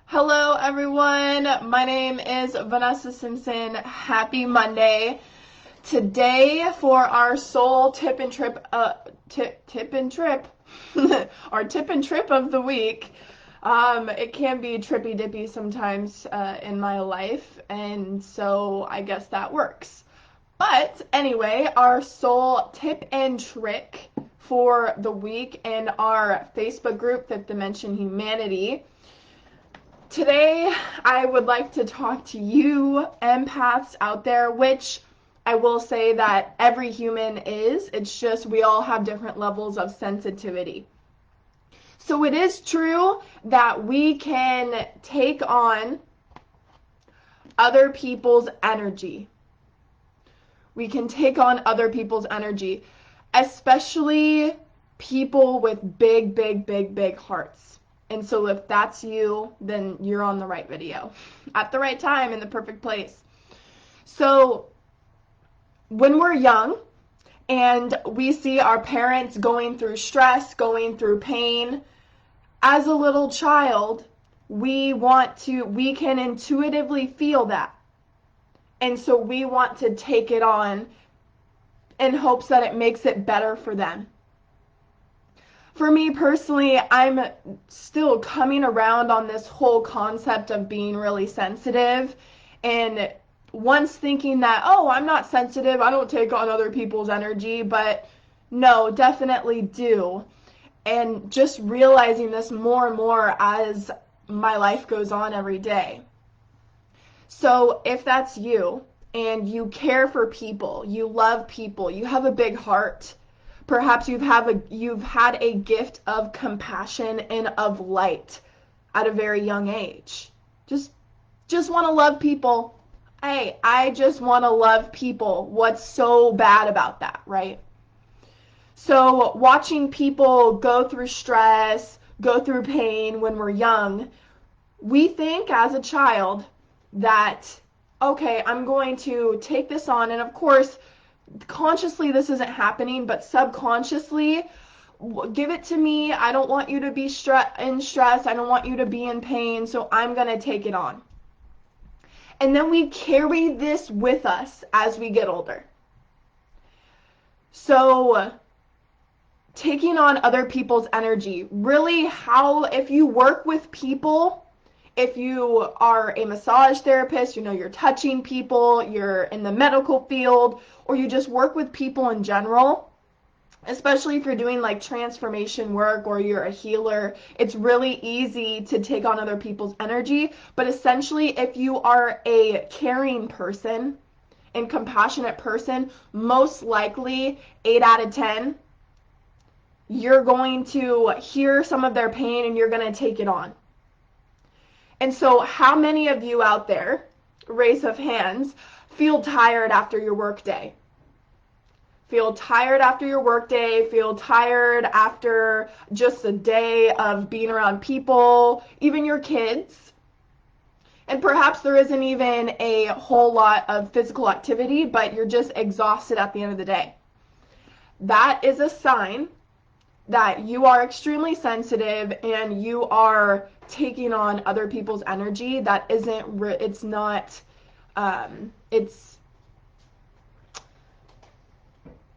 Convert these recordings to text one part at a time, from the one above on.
Hello everyone, my name is Vanessa I. Happy Monday. Today for our soul tip and trip, our tip and trip of the week. It can be trippy dippy sometimes in my life, and so I guess that works. But anyway, our soul tip and trick for the week in our Facebook group, Fifth Dimension Humanity. Today, I would like to talk to you empaths out there, which I will say that every human is. It's just we all have different levels of sensitivity. So it is true that we can take on other people's energy. We can take on other people's energy, especially people with big hearts. And so if that's you, then you're on the right video at the right time in the perfect place. So when we're young and we see our parents going through stress, going through pain, as a little child, we can intuitively feel that. And so we want to take it on in hopes that it makes it better for them. For me personally, I'm still coming around on this whole concept of being really sensitive, and once thinking that, oh, I'm not sensitive, I don't take on other people's energy, but no, definitely do. And just realizing this more and more as my life goes on every day. So if that's you, and you care for people, you love people, you have a big heart, perhaps you've had a gift of compassion and of light at a very young age. Just want to love people. Hey, I just want to love people. What's so bad about that, right? So watching people go through stress, go through pain when we're young, we think as a child that, okay, I'm going to take this on, and of course, consciously this isn't happening, but subconsciously, give it to me. I don't want you to be in stress. I don't want you to be in pain, so I'm going to take it on. And then we carry this with us as we get older. So taking on other people's energy, really, if you work with people, if you are a massage therapist, you're touching people, you're in the medical field, or you just work with people in general, especially if you're doing like transformation work or you're a healer, it's really easy to take on other people's energy. But essentially, if you are a caring person and compassionate person, most likely 8 out of 10, you're going to hear some of their pain and you're going to take it on. And so how many of you out there, raise of hands, feel tired after your work day? Feel tired after your work day, feel tired after just a day of being around people, even your kids. And perhaps there isn't even a whole lot of physical activity, but you're just exhausted at the end of the day. That is a sign that you are extremely sensitive and you are taking on other people's energy that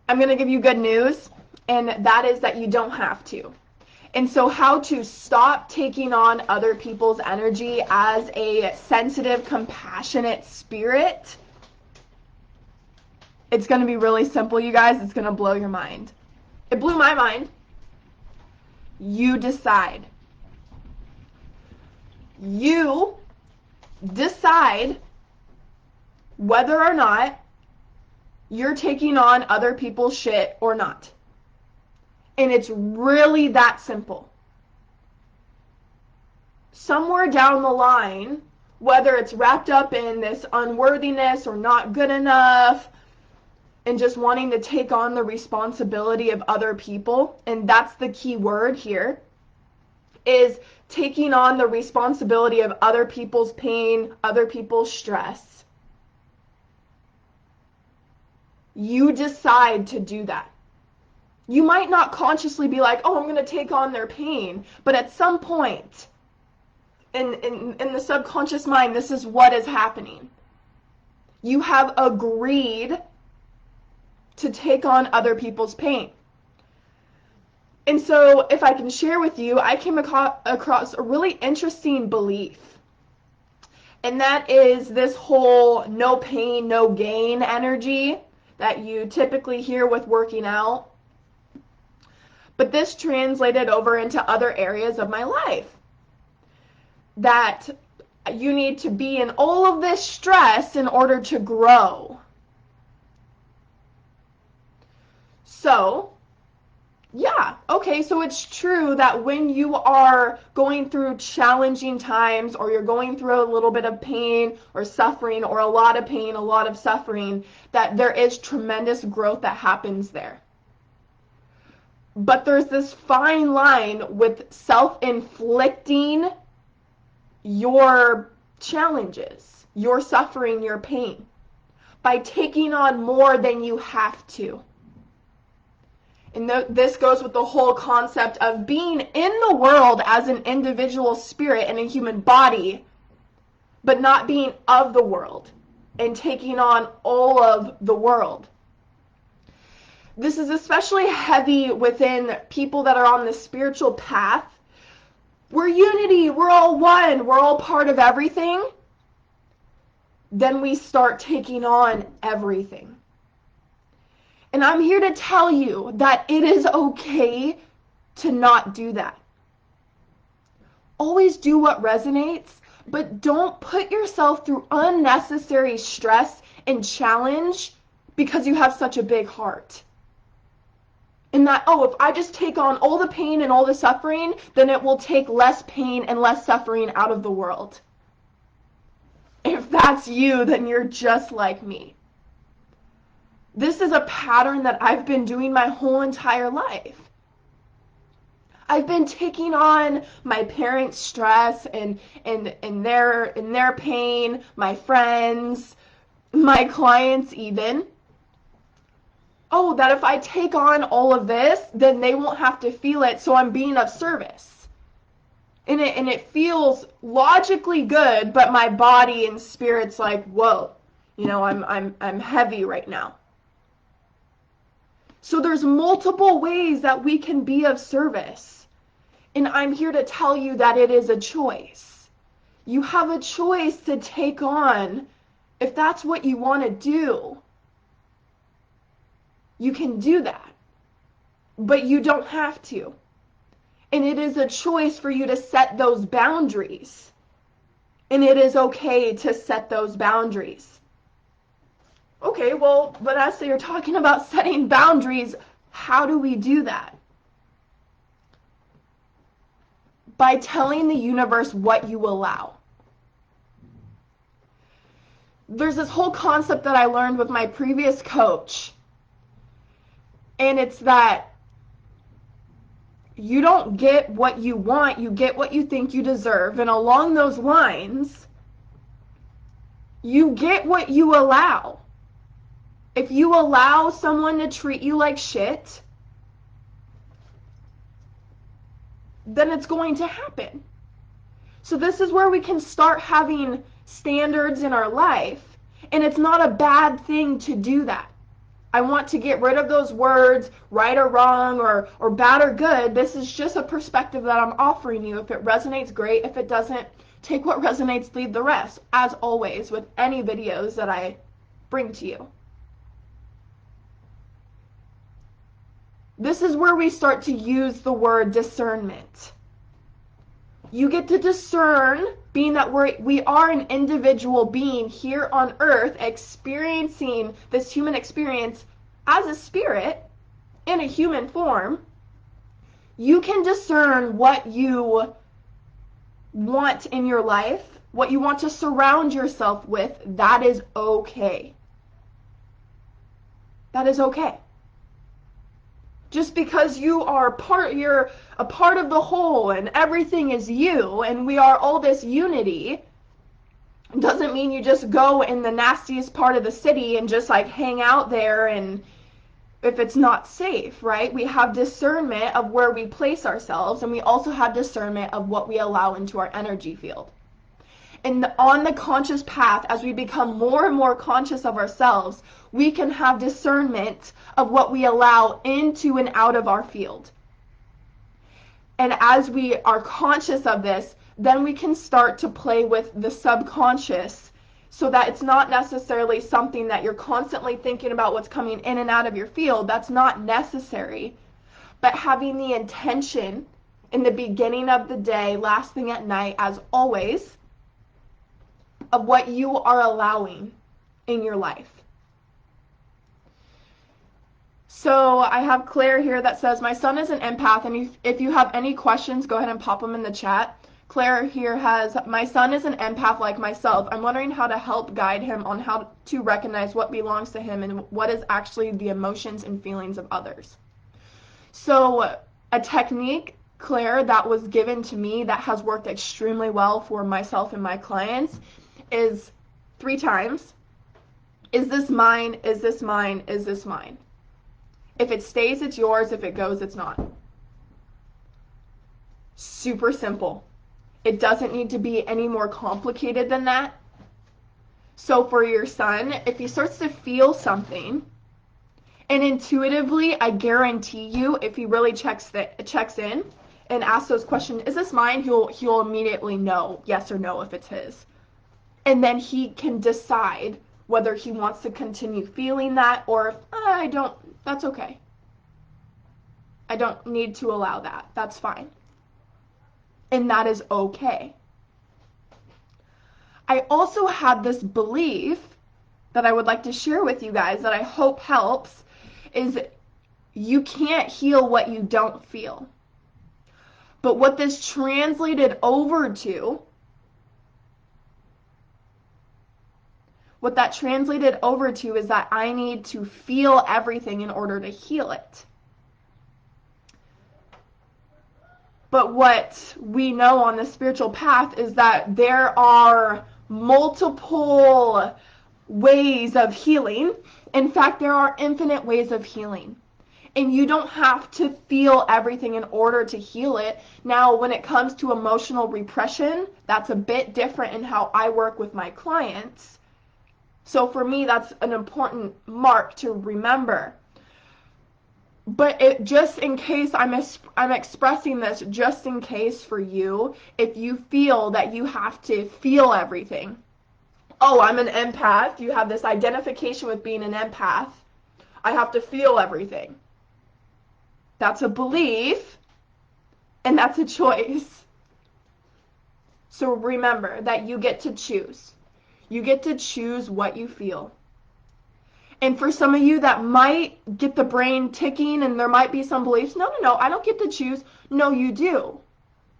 I'm going to give you good news, and that is that you don't have to. And so how to stop taking on other people's energy as a sensitive, compassionate spirit, it's going to be really simple, you guys. It's going to blow your mind. It blew my mind. You decide. You decide whether or not you're taking on other people's shit or not. And it's really that simple. Somewhere down the line, whether it's wrapped up in this unworthiness or not good enough, and just wanting to take on the responsibility of other people, and that's the key word here, is taking on the responsibility of other people's pain, other people's stress. You decide to do that. You might not consciously be like, oh, I'm going to take on their pain, but at some point, in the subconscious mind, this is what is happening. You have agreed to take on other people's pain. And so, if I can share with you, I came across a really interesting belief. And that is this whole no pain, no gain energy that you typically hear with working out. But this translated over into other areas of my life. That you need to be in all of this stress in order to grow. So, yeah, okay, so it's true that when you are going through challenging times, or you're going through a little bit of pain or suffering, or a lot of pain, a lot of suffering, that there is tremendous growth that happens there. But there's this fine line with self-inflicting your challenges, your suffering, your pain, by taking on more than you have to. And this goes with the whole concept of being in the world as an individual spirit in a human body, but not being of the world and taking on all of the world. This is especially heavy within people that are on the spiritual path. We're unity, we're all one, we're all part of everything. Then we start taking on everything. And I'm here to tell you that it is okay to not do that. Always do what resonates, but don't put yourself through unnecessary stress and challenge because you have such a big heart. And that, if I just take on all the pain and all the suffering, then it will take less pain and less suffering out of the world. If that's you, then you're just like me. This is a pattern that I've been doing my whole entire life. I've been taking on my parents' stress and their pain, my friends, my clients even. That if I take on all of this, then they won't have to feel it, so I'm being of service. And it feels logically good, but my body and spirit's like, whoa, I'm heavy right now. So there's multiple ways that we can be of service. And I'm here to tell you that it is a choice. You have a choice to take on, if that's what you want to do. You can do that. But you don't have to. And it is a choice for you to set those boundaries. And it is okay to set those boundaries. Okay, well, Vanessa, you're talking about setting boundaries. How do we do that? By telling the universe what you allow. There's this whole concept that I learned with my previous coach. And it's that you don't get what you want, you get what you think you deserve. And along those lines, you get what you allow. If you allow someone to treat you like shit, then it's going to happen. So this is where we can start having standards in our life. And it's not a bad thing to do that. I want to get rid of those words, right or wrong, or bad or good. This is just a perspective that I'm offering you. If it resonates, great. If it doesn't, take what resonates, leave the rest. As always, with any videos that I bring to you. This is where we start to use the word discernment. You get to discern, being that we are an individual being here on earth experiencing this human experience as a spirit in a human form. You can discern what you want in your life, what you want to surround yourself with. That is okay. That is okay. Just because you're a part of the whole and everything is you and we are all this unity, doesn't mean you just go in the nastiest part of the city and just like hang out there and if it's not safe, right? We have discernment of where we place ourselves, and we also have discernment of what we allow into our energy field. And on the conscious path, as we become more and more conscious of ourselves, we can have discernment of what we allow into and out of our field. And as we are conscious of this, then we can start to play with the subconscious, so that it's not necessarily something that you're constantly thinking about what's coming in and out of your field. That's not necessary. But having the intention in the beginning of the day, last thing at night, as always, of what you are allowing in your life. So I have Claire here that says, my son is an empath, and if you have any questions, go ahead and pop them in the chat. Claire here has, my son is an empath like myself. I'm wondering how to help guide him on how to recognize what belongs to him and what is actually the emotions and feelings of others. So a technique, Claire, that was given to me that has worked extremely well for myself and my clients is 3 times. Is this mine? Is this mine? Is this mine? If it stays, it's yours. If it goes, it's not. Super simple. It doesn't need to be any more complicated than that. So for your son, if he starts to feel something, and intuitively, I guarantee you, if he really checks in and asks those questions, is this mine? He'll immediately know yes or no if it's his. And then he can decide whether he wants to continue feeling that, or if I don't, that's okay. I don't need to allow that. That's fine. And that is okay. I also had this belief that I would like to share with you guys that I hope helps, is you can't heal what you don't feel. But what this translated over to, is that I need to feel everything in order to heal it. But what we know on the spiritual path is that there are multiple ways of healing. In fact, there are infinite ways of healing. And you don't have to feel everything in order to heal it. Now, when it comes to emotional repression, that's a bit different in how I work with my clients. So for me, that's an important mark to remember. But just in case I'm expressing this, just in case for you, if you feel that you have to feel everything. Oh, I'm an empath. You have this identification with being an empath. I have to feel everything. That's a belief, and that's a choice. So remember that you get to choose. You get to choose what you feel. And for some of you that might get the brain ticking and there might be some beliefs, no, I don't get to choose. No, you do.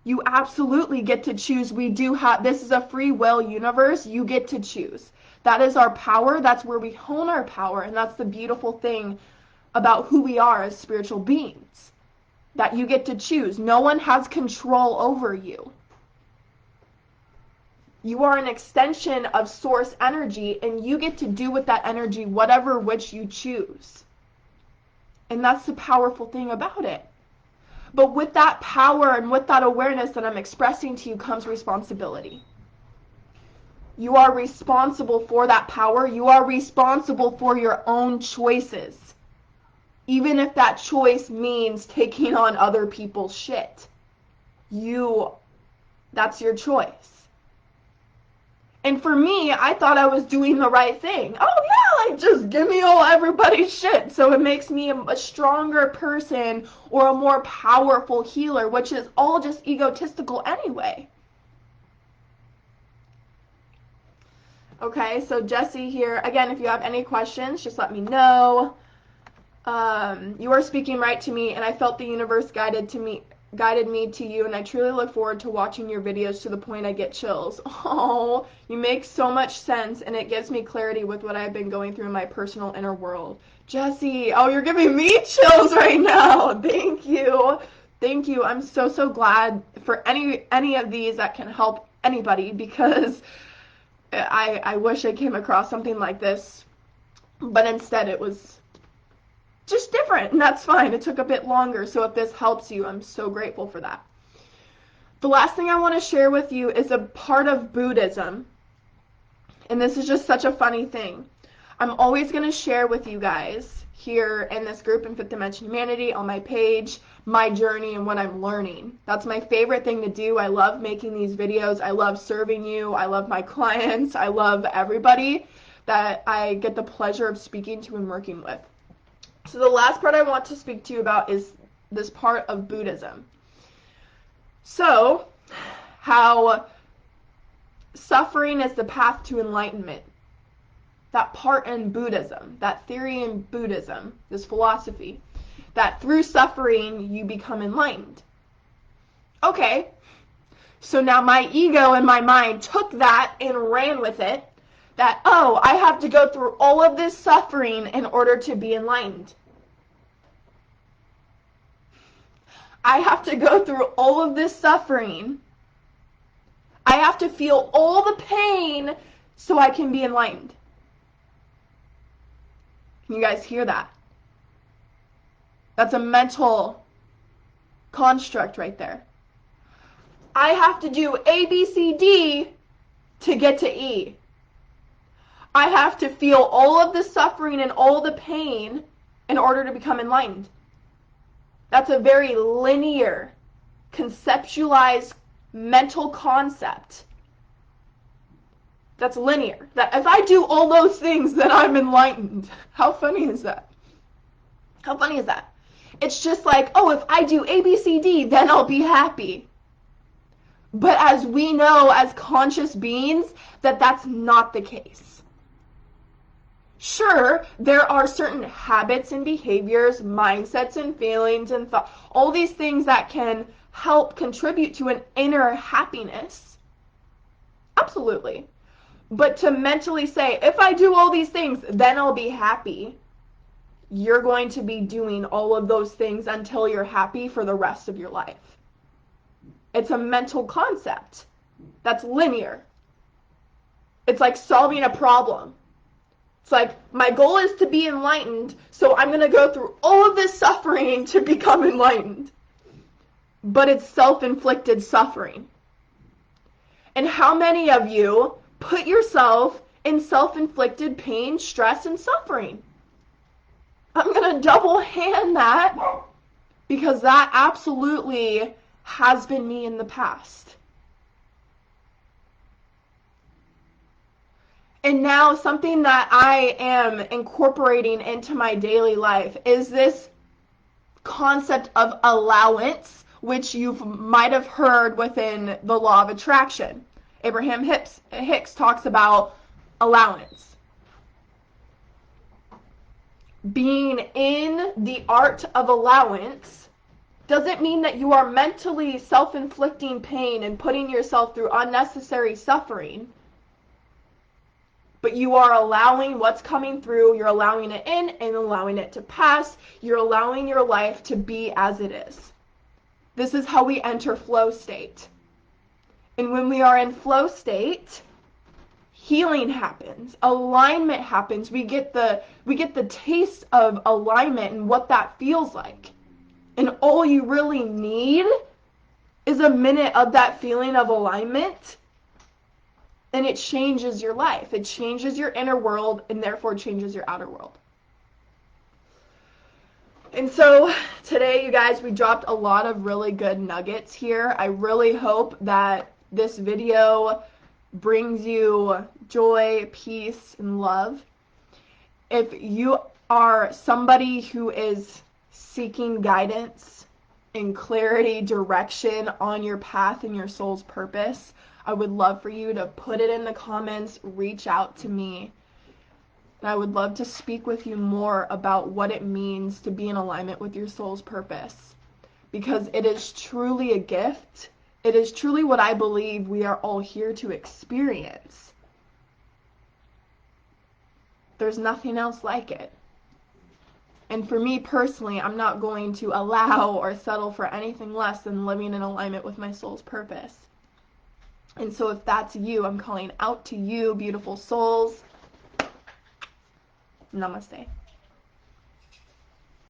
You absolutely get to choose. We do have, this is a free will universe. You get to choose. That is our power. That's where we hone our power. And that's the beautiful thing about who we are as spiritual beings. That you get to choose. No one has control over you. You are an extension of source energy, and you get to do with that energy whatever which you choose. And that's the powerful thing about it. But with that power and with that awareness that I'm expressing to you comes responsibility. You are responsible for that power. You are responsible for your own choices. Even if that choice means taking on other people's shit. That's your choice. And for me, I thought I was doing the right thing. Oh yeah, like just give me all everybody's shit. So it makes me a stronger person or a more powerful healer, which is all just egotistical anyway. Okay, so Jessie here. Again, if you have any questions, just let me know. You are speaking right to me, and I felt the universe guided me to you, and I truly look forward to watching your videos to the point I get chills. Oh, you make so much sense, and it gives me clarity with what I've been going through in my personal inner world. Jessie, oh, you're giving me chills right now. Thank you. Thank you. I'm so glad for any of these that can help anybody, because I wish I came across something like this, but instead it was just different, and that's fine. It took a bit longer, so if this helps you, I'm so grateful for that. The last thing I want to share with you is a part of Buddhism, and this is just such a funny thing. I'm always going to share with you guys here in this group in Fifth Dimension Humanity on my page, my journey and what I'm learning. That's my favorite thing to do. I love making these videos. I love serving you. I love my clients. I love everybody that I get the pleasure of speaking to and working with. So the last part I want to speak to you about is this part of Buddhism. So, how suffering is the path to enlightenment. That part in Buddhism, that theory in Buddhism, this philosophy, that through suffering you become enlightened. Okay, so now my ego and my mind took that and ran with it, that, oh, I have to go through all of this suffering in order to be enlightened. I have to go through all of this suffering. I have to feel all the pain so I can be enlightened. Can you guys hear that? That's a mental construct right there. I have to do A, B, C, D to get to E. I have to feel all of the suffering and all the pain in order to become enlightened. That's a very linear, conceptualized mental concept. That's linear. That if I do all those things, then I'm enlightened. How funny is that? How funny is that? It's just like, oh, if I do A, B, C, D, then I'll be happy. But as we know, as conscious beings, that's not the case. Sure, there are certain habits and behaviors, mindsets and feelings and thoughts, all these things that can help contribute to an inner happiness. Absolutely. But to mentally say, if I do all these things, then I'll be happy, you're going to be doing all of those things until you're happy for the rest of your life. It's a mental concept that's linear. It's like solving a problem. It's like, my goal is to be enlightened, so I'm going to go through all of this suffering to become enlightened. But it's self-inflicted suffering. And how many of you put yourself in self-inflicted pain, stress, and suffering? I'm going to double hand that because that absolutely has been me in the past. And now something that I am incorporating into my daily life is this concept of allowance, which you might have heard within the law of attraction. Abraham Hicks talks about allowance. Being in the art of allowance doesn't mean that you are mentally self-inflicting pain and putting yourself through unnecessary suffering. But you are allowing what's coming through, you're allowing it in and allowing it to pass. You're allowing your life to be as it is. This is how we enter flow state. And when we are in flow state, healing happens, alignment happens. We get the taste of alignment and what that feels like. And all you really need is a minute of that feeling of alignment, and it changes your life. It changes your inner world and therefore changes your outer world. And so today, you guys, we dropped a lot of really good nuggets here. I really hope that this video brings you joy, peace, and love. If you are somebody who is seeking guidance and clarity, direction on your path and your soul's purpose, I would love for you to put it in the comments, reach out to me. And I would love to speak with you more about what it means to be in alignment with your soul's purpose. Because it is truly a gift. It is truly what I believe we are all here to experience. There's nothing else like it. And for me personally, I'm not going to allow or settle for anything less than living in alignment with my soul's purpose. And so if that's you, I'm calling out to you, beautiful souls. Namaste.